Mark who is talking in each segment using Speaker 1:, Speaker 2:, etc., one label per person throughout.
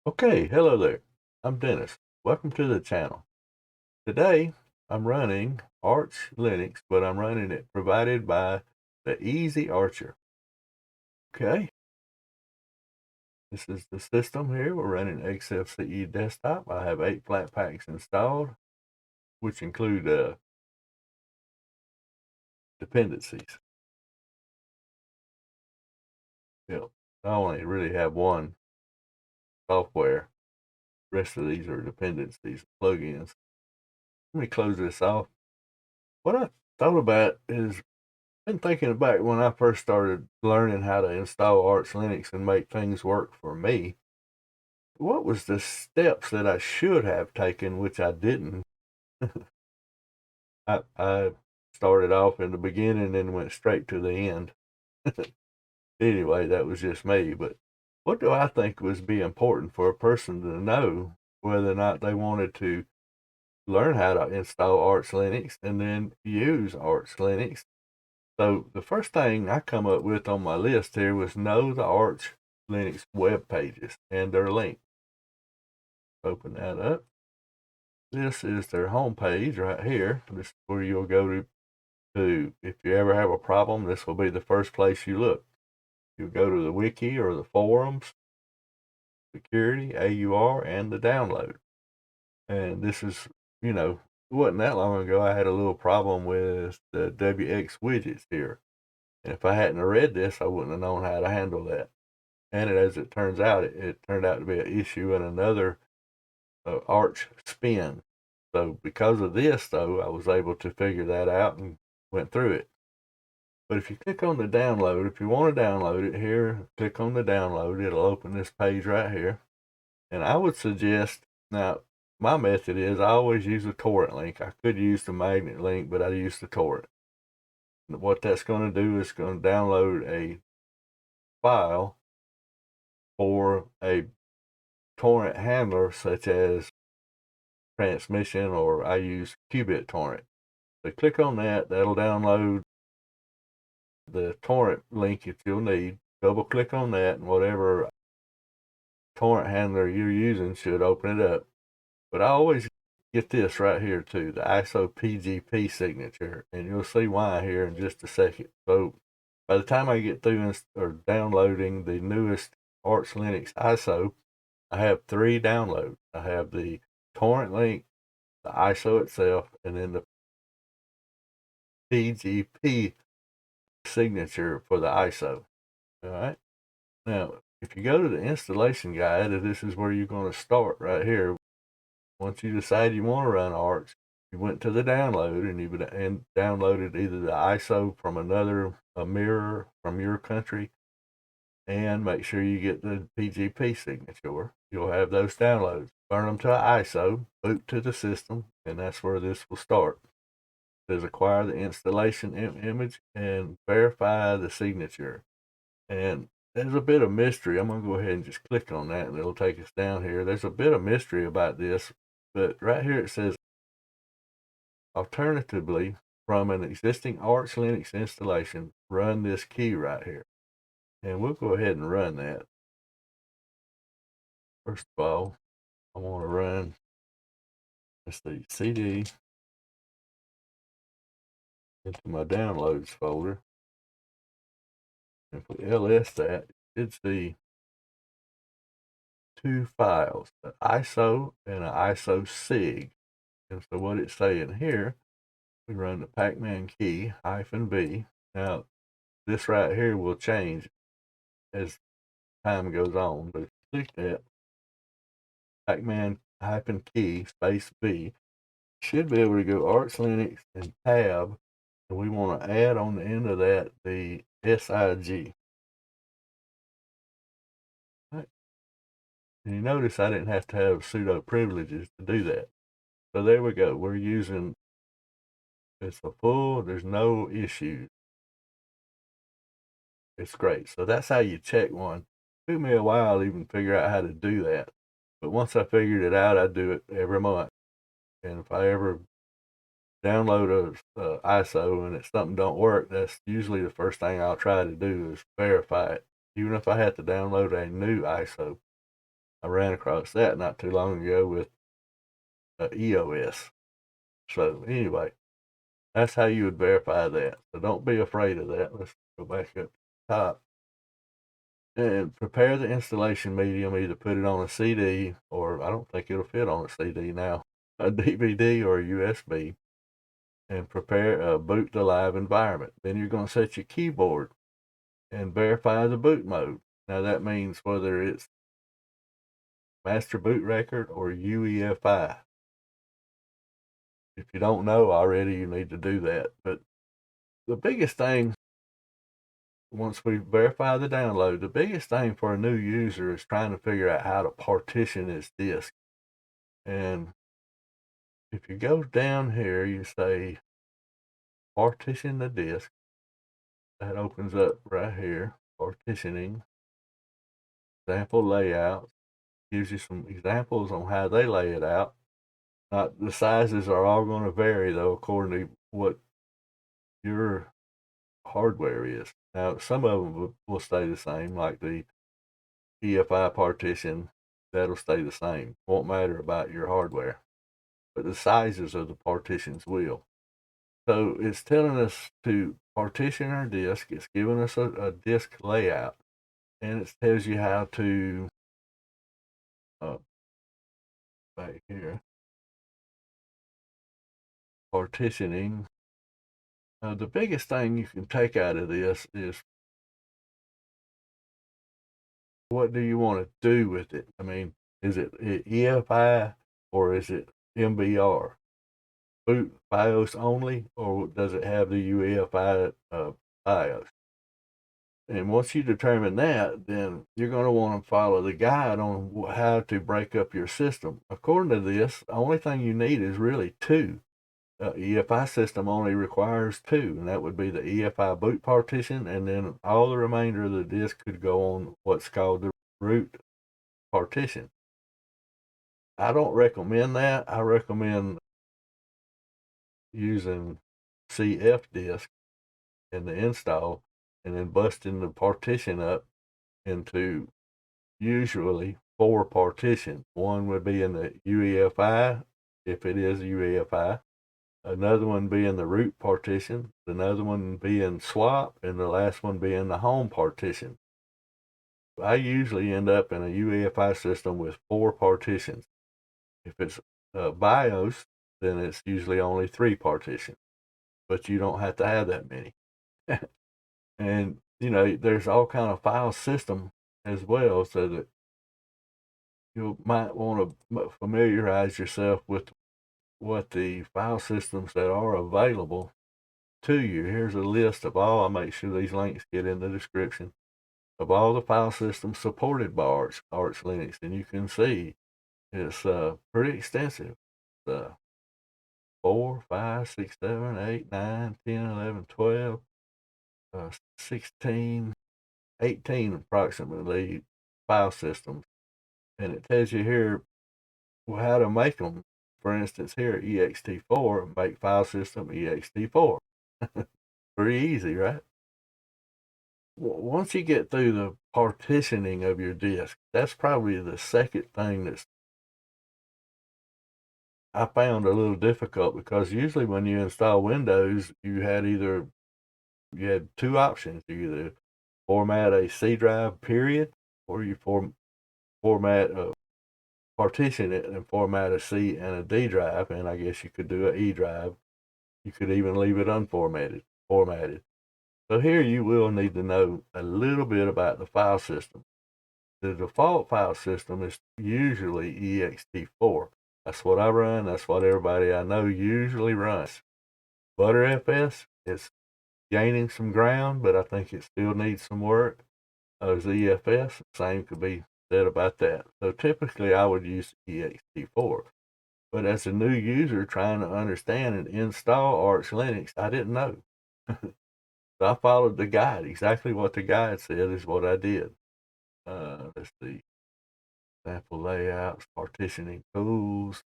Speaker 1: Okay, hello there. I'm Dennis. Welcome to the channel. Today, I'm running Arch Linux, but I'm running it provided by the Easy Archer. Okay, this is the system here. We're running exFCE desktop. I have 8 flat packs installed, which include dependencies. Yep. I only really have one software. The rest of these are dependencies, plugins. Let me close this off. What I thought about is been thinking back when I first started learning how to install Arch Linux and make things work for me. What was the steps that I should have taken, which I didn't? I started off in the beginning and went straight to the end. Anyway, that was just me. But what do I think would be important for a person to know whether or not they wanted to learn how to install Arch Linux and then use Arch Linux? So the first thing I come up with on my list here was know the Arch Linux web pages and their link. Open that up. This is their home page right here. This is where you'll go to if you ever have a problem. This will be the first place you look. You'll go to the wiki or the forums, security, AUR, and the download. And this is, it wasn't that long ago I had a little problem with the WX widgets here. And if I hadn't read this, I wouldn't have known how to handle that. And as it turns out, it turned out to be an issue in another Arch spin. So because of this, though, I was able to figure that out and went through it. But if you click on the download, if you want to download it here, click on the download. It'll open this page right here. And I would suggest, now, my method is I always use a torrent link. I could use the magnet link, but I use the torrent. What that's going to do is going to download a file for a torrent handler such as transmission, or I use qubit torrent. So click on that, that'll download the torrent link that you'll need. Double click on that, and whatever torrent handler you're using should open it up. But I always get this right here too, the ISO PGP signature, and you'll see why here in just a second. So by the time I get through or downloading the newest Arch Linux ISO, I have 3 downloads. I have the torrent link, the ISO itself, and then the PGP signature for the ISO. All right. Now, if you go to the installation guide, this is where you're going to start right here. Once you decide you want to run Arch, you went to the download and you downloaded either the ISO from a mirror from your country, and make sure you get the PGP signature. You'll have those downloads. Burn them to an ISO, boot to the system, and that's where this will start. It says acquire the installation image and verify the signature. And there's a bit of mystery. I'm going to go ahead and just click on that, and it'll take us down here. There's a bit of mystery about this, but right here it says, alternatively, from an existing Arch Linux installation, run this key right here. And we'll go ahead and run that. First of all, I want to run, let's see, CD into my downloads folder. If we ls that, you should see 2 files, an ISO and an ISO sig. And so what it's saying here, we run the pacman-key -b. Now, this right here will change as time goes on, but if you click that pacman-key space B, should be able to go Arch Linux and tab, and we want to add on the end of that the SIG. Right. And you notice I didn't have to have sudo privileges to do that. So there we go. We're using, it's a full, there's no issues. It's great. So that's how you check one. It took me a while to even figure out how to do that. But once I figured it out, I do it every month. And if I ever download a ISO and something don't work, that's usually the first thing I'll try to do is verify it, even if I have to download a new ISO. I ran across that not too long ago with EOS. So anyway, that's how you would verify that. So don't be afraid of that. Let's go back up to the top. And prepare the installation medium, either put it on a CD, or I don't think it'll fit on a CD now, a DVD or a USB, and prepare boot the live environment. Then you're going to set your keyboard and verify the boot mode. Now that means whether it's master boot record or UEFI. If you don't know already, you need to do that. But the biggest thing, once we verify the download, the biggest thing for a new user is trying to figure out how to partition his disk. And if you go down here, you say partition the disk. That opens up right here, partitioning, example layout, gives you some examples on how they lay it out. Not the sizes are all going to vary though, according to what your hardware is. Now, some of them will stay the same, like the EFI partition, that'll stay the same. Won't matter about your hardware, but the sizes of the partitions will. So it's telling us to partition our disk. It's giving us a disk layout, and it tells you how to, right here, partitioning. The biggest thing you can take out of this is, what do you want to do with it? I mean, is it EFI or is it MBR? Boot BIOS only, or does it have the UEFI BIOS? And once you determine that, then you're going to want to follow the guide on how to break up your system. According to this, the only thing you need is really two. EFI system only requires two, and that would be the EFI boot partition, and then all the remainder of the disk could go on what's called the root partition. I don't recommend that. I recommend using cfdisk in the install and then busting the partition up into usually 4 partitions. One would be in the UEFI, if it is UEFI, another one being the root partition, another one being swap, and the last one being the home partition. I usually end up in a UEFI system with 4 partitions. If it's BIOS, then it's usually only 3 partitions, but you don't have to have that many. And you know, there's all kind of file system as well, so that you might want to familiarize yourself with what the file systems that are available to you. Here's a list of all. I'll make sure these links get in the description of all the file systems supported by Arch Linux, and you can see it's pretty extensive. 4, 5, 6, 7, 8, 9, 10, 11, 12, 16, 18 approximately file systems. And it tells you here how to make them. For instance, here ext4, make file system ext4. Pretty easy, right? Once you get through the partitioning of your disk, that's probably the second thing that's I found a little difficult, because usually when you install Windows, you had 2 options. You either format a C drive, period, or you format partition it and format a C and a D drive, and I guess you could do an E drive. You could even leave it unformatted, formatted. So here you will need to know a little bit about the file system. The default file system is usually ext4. That's what I run. That's what everybody I know usually runs. btrfs is gaining some ground, but I think it still needs some work. ZFS, same could be said about that. So typically I would use ext4. But as a new user trying to understand and install Arch Linux, I didn't know. So I followed the guide. Exactly what the guide said is what I did. Let's see. Sample layouts, partitioning tools,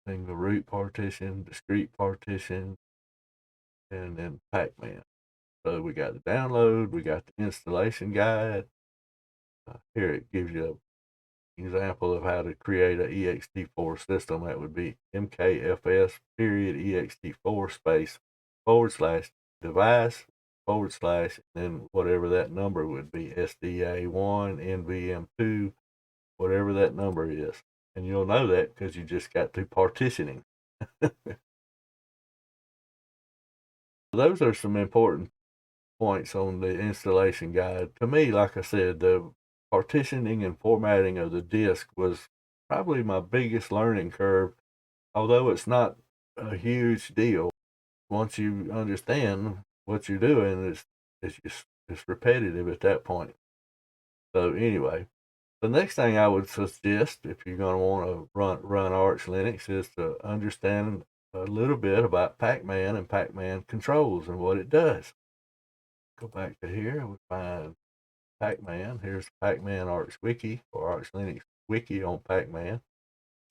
Speaker 1: single root partition, discrete partition, and then Pac-Man. So we got the download, we got the installation guide, Here it gives you an example of how to create a ext4 system. That would be mkfs period ext4 space / device / then whatever that number would be, SDA1, NVM2, whatever that number is. And you'll know that because you just got through partitioning. Those are some important points on the installation guide. To me, like I said, the partitioning and formatting of the disk was probably my biggest learning curve, although it's not a huge deal. Once you understand what you're doing, it's repetitive at that point. So anyway, the next thing I would suggest if you're going to want to run Arch Linux is to understand a little bit about Pac-Man and Pac-Man controls and what it does. Go back to here and we find Pac-Man. Here's Pac-Man Arch Wiki or Arch Linux Wiki on Pac-Man.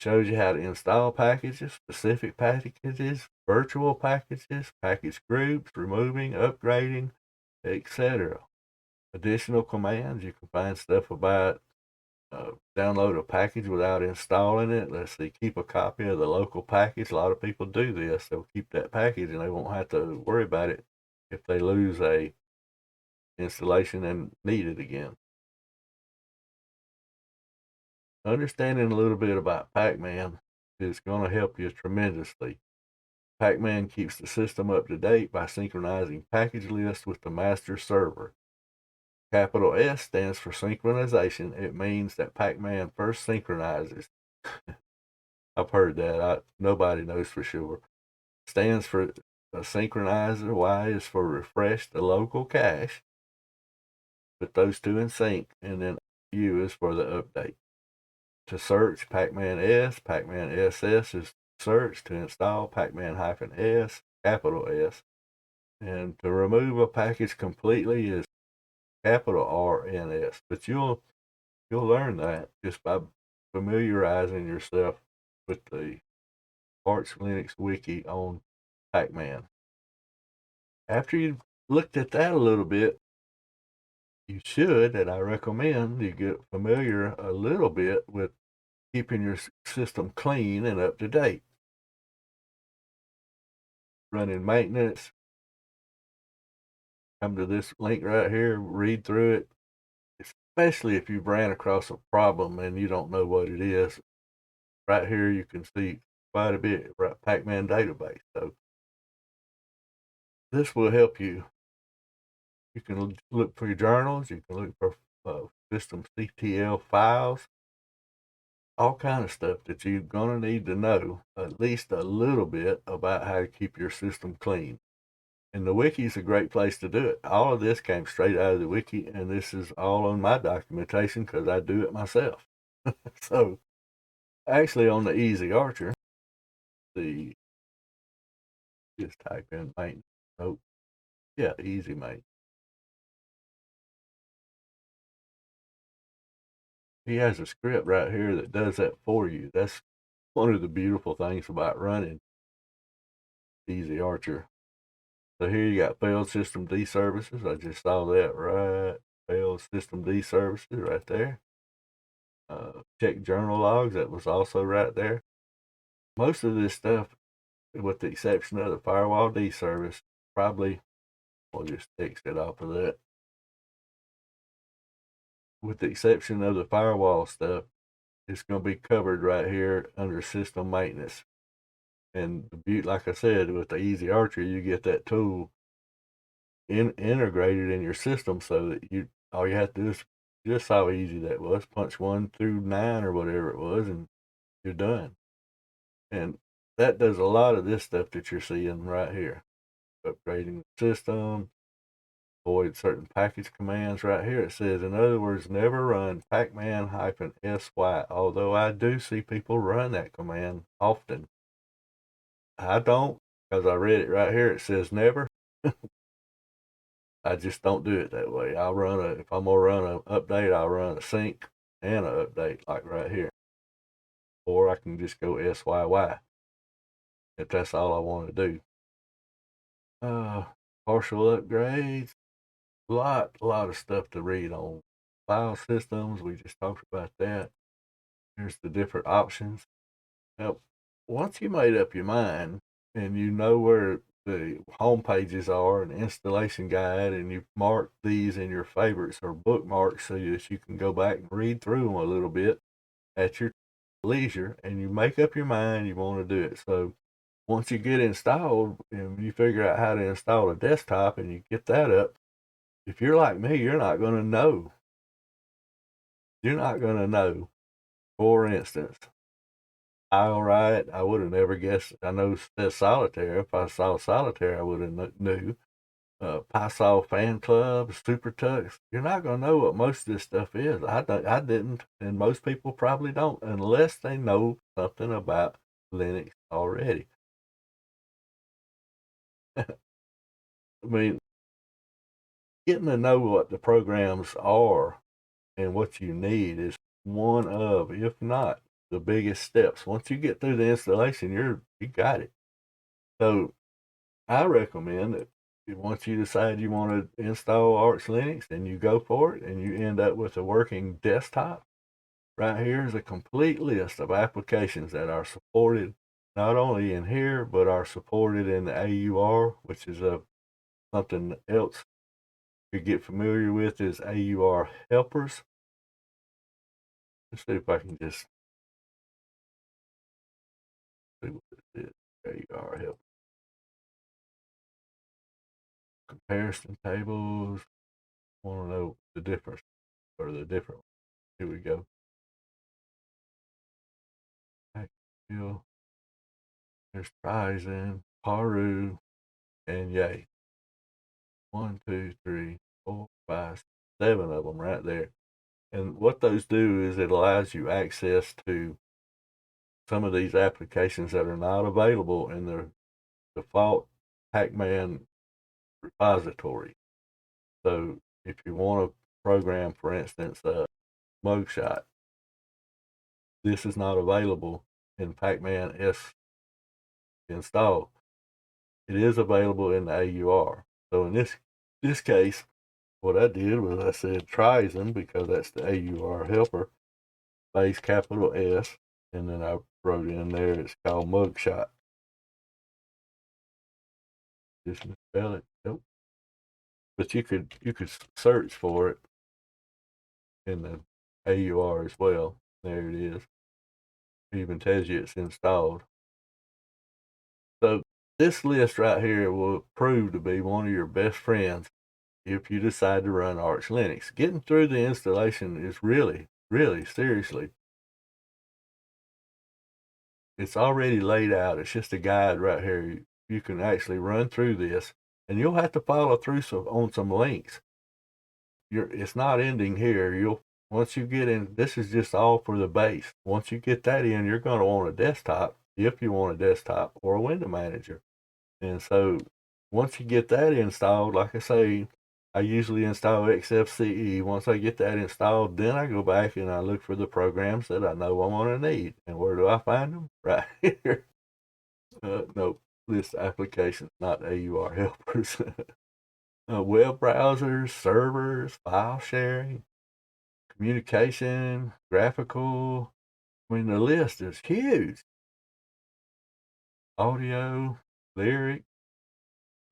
Speaker 1: Shows you how to install packages, specific packages, virtual packages, package groups, removing, upgrading, etc. Additional commands, you can find stuff about download a package without installing it. Let's see, keep a copy of the local package. A lot of people do this. They'll keep that package and they won't have to worry about it if they lose a installation and need it again. Understanding a little bit about Pac-Man is going to help you tremendously. Pac-Man keeps the system up to date by synchronizing package lists with the master server. Capital S stands for synchronization. It means that Pac-Man first synchronizes. I've heard that. Nobody knows for sure. Stands for a synchronizer. Y is for refresh the local cache. Put those two in sync. And then U is for the update. To search Pac-Man S, Pac-Man SS is search. To install Pac-Man-S, capital S. And to remove a package completely is capital RNS. But you'll learn that just by familiarizing yourself with the Arch Linux Wiki on Pac-Man. After you've looked at that a little bit, you should, and I recommend you get familiar a little bit with keeping your system clean and up to date. Running maintenance, come to this link right here, read through it, especially if you've ran across a problem and you don't know what it is. Right here you can see quite a bit about Pac-Man database. So this will help you. You can look for your journals, you can look for system CTL files, all kind of stuff that you're going to need to know at least a little bit about how to keep your system clean. And the wiki is a great place to do it. All of this came straight out of the wiki, and this is all on my documentation because I do it myself. So actually on the Easy Archer, just type in maintenance. Oh, yeah, easy maintenance. He has a script right here that does that for you. That's one of the beautiful things about running Easy Archer. So here you got failed system D services. I just saw that right. Failed system D services right there. Check journal logs. That was also right there. Most of this stuff, with the exception of the firewall D service, probably we'll just text it off of that. With the exception of the firewall stuff, it's going to be covered right here under system maintenance. And like I said, with the Easy Archer, you get that tool integrated in your system so that all you have to do is just how easy that was. Punch 1 through 9 or whatever it was, and you're done. And that does a lot of this stuff that you're seeing right here. Upgrading the system, avoid certain package commands right here. It says, in other words, never run pacman-sy, although I do see people run that command often. I don't, because I read it right here. It says never. I just don't do it that way. If I'm gonna run an update, I'll run a sync and an update like right here. Or I can just go SYY if that's all I want to do. Partial upgrades, lot of stuff to read on file systems. We just talked about that. Here's the different options. Now, once you made up your mind and you know where the home pages are and installation guide, and you mark these in your favorites or bookmarks so that you can go back and read through them a little bit at your leisure, and you make up your mind you want to do it. So once you get installed and you figure out how to install a desktop and you get that up, if you're like me, you're not going to know. You're not going to know. For instance, I'll write, I would have never guessed. I know it says solitaire. If I saw solitaire, I would have knew. Saw fan club, super tux. You're not going to know what most of this stuff is. I didn't, and most people probably don't, unless they know something about Linux already. I mean, getting to know what the programs are and what you need is one of, if not the biggest steps. Once you get through the installation, you got it. So I recommend that once you decide you want to install Arch Linux, and you go for it and you end up with a working desktop, right here is a complete list of applications that are supported not only in here, but are supported in the AUR, which is something else you get familiar with is AUR helpers. Let's see if I can just see what this is. AUR help. Comparison tables. Want to know the difference or the different. Here we go. There's Ryzen, Paru, and Yay. 1, 2, 3, 4, 5, 7 of them right there. And what those do is it allows you access to some of these applications that are not available in the default Pac-Man repository. So if you want to program, for instance, mugshot, this is not available in Pac-Man S install. It is available in the AUR. So in this case, what I did was I said Tryzen, because that's the AUR helper, space capital S, and then I wrote in there it's called mugshot. Just misspell it. Nope. But you could search for it in the AUR as well. There it is. It even tells you it's installed. So this list right here will prove to be one of your best friends if you decide to run Arch Linux. Getting through the installation is really, seriously, it's already laid out. It's just a guide right here. You can actually run through this, and you'll have to follow through on some links. It's not ending here. Once you get in, this is just all for the base. Once you get that in, you're going to want a desktop, if you want a desktop or a window manager. And so once you get that installed, like I say, I usually install exFCE. Once I get that installed, then I go back and I look for the programs that I know I'm going to need. And where do I find them? Right here. No, list applications, not AUR helpers. Web browsers, servers, file sharing, communication, graphical. I mean, the list is huge. Audio, lyric,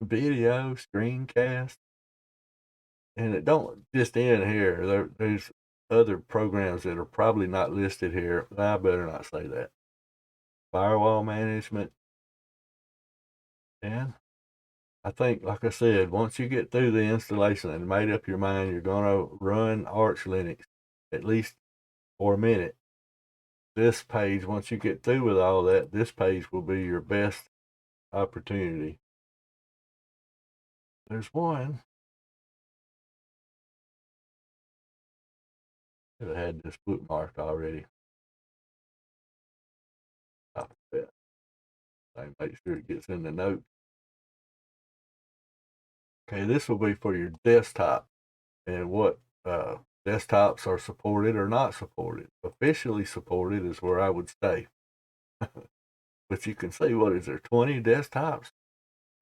Speaker 1: video, screencast. And it don't just end here. There's other programs that are probably not listed here. I better not say that. Firewall management. And I think, like I said, once you get through the installation and made up your mind you're going to run Arch Linux, at least for a minute, this page, once you get through with all that, this page will be your best opportunity. There's one. I had this bookmarked already. Stop that. I make sure it gets in the notes. Okay, this will be for your desktop and what desktops are supported or not supported. Officially supported is where I would stay. But you can see, what is there, 20 desktops?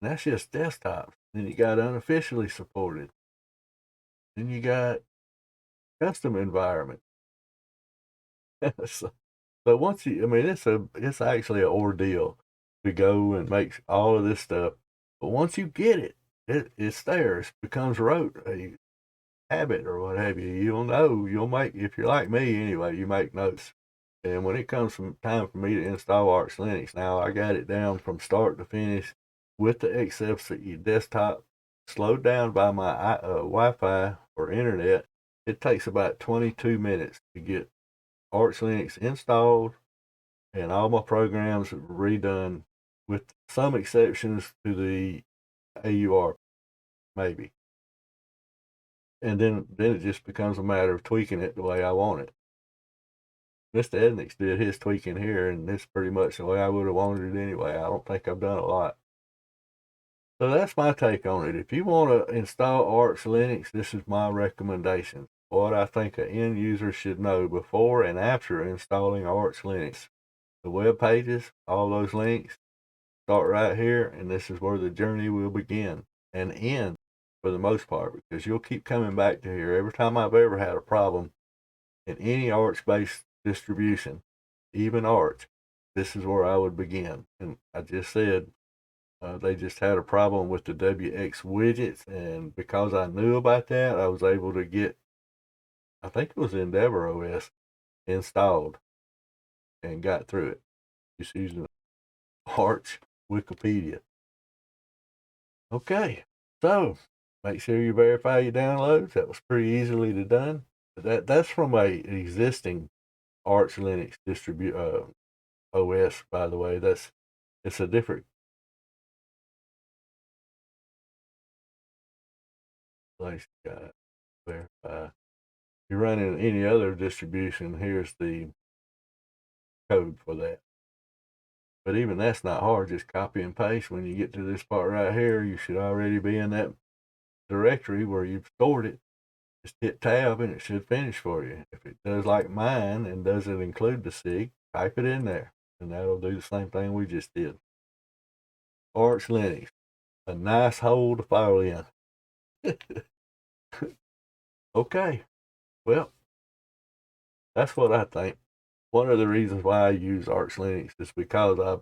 Speaker 1: And that's just desktops. Then you got unofficially supported. Then you got custom environment. so, so once you, I mean, it's actually an ordeal to go and make all of this stuff. But once you get it, it's there. It becomes a habit or what have you. You'll know. You'll make, if you're like me anyway, you make notes. And when it comes from time for me to install Arch Linux, now I got it down from start to finish with the exFAT desktop, slowed down by my Wi-Fi or internet. It takes about 22 minutes to get Arch Linux installed and all my programs redone, with some exceptions to the AUR maybe. And then it just becomes a matter of tweaking it the way I want it. Mr. Ednix did his tweaking here, and it's pretty much the way I would have wanted it anyway. I don't think I've done a lot. So that's my take on it. If you want to install Arch Linux, this is my recommendation. What I think an end user should know before and after installing Arch Linux. The web pages, all those links, start right here, and this is where the journey will begin and end for the most part, because you'll keep coming back to here. Every time I've ever had a problem in any Arch-based distribution, even Arch, this is where I would begin. And I just said, they just had a problem with the WX widgets, and because I knew about that, I was able to get, I think it was Endeavor OS, installed and got through it just using Arch Wikipedia. Okay, so make sure you verify your downloads. That was pretty easily done. That's from an existing Arch Linux OS, by the way. It's a different place. Verify. If you're running any other distribution, here's the code for that. But even that's not hard. Just copy and paste. When you get to this part right here, you should already be in that directory where you've stored it. Just hit tab and it should finish for you. If it does like mine and doesn't include the SIG, type it in there, and that'll do the same thing we just did. Arch Linux, a nice hole to fall in. Okay, well, that's what I think. One of the reasons why I use Arch Linux is because I've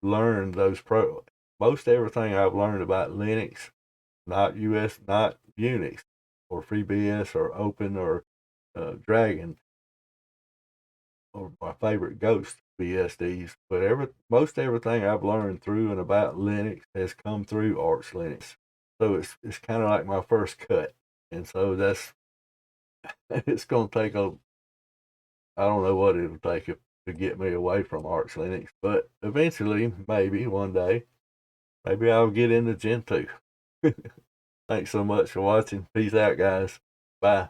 Speaker 1: learned most everything I've learned about Linux, not Unix or FreeBSD or Open or Dragon, or my favorite Ghost BSDs, but most everything I've learned through and about Linux has come through Arch Linux. So it's kind of like my first cut, and so that's it's going to take I don't know what it'll take to get me away from Arch Linux, but eventually, maybe one day, maybe I'll get into Gentoo. Thanks so much for watching. Peace out, guys. Bye.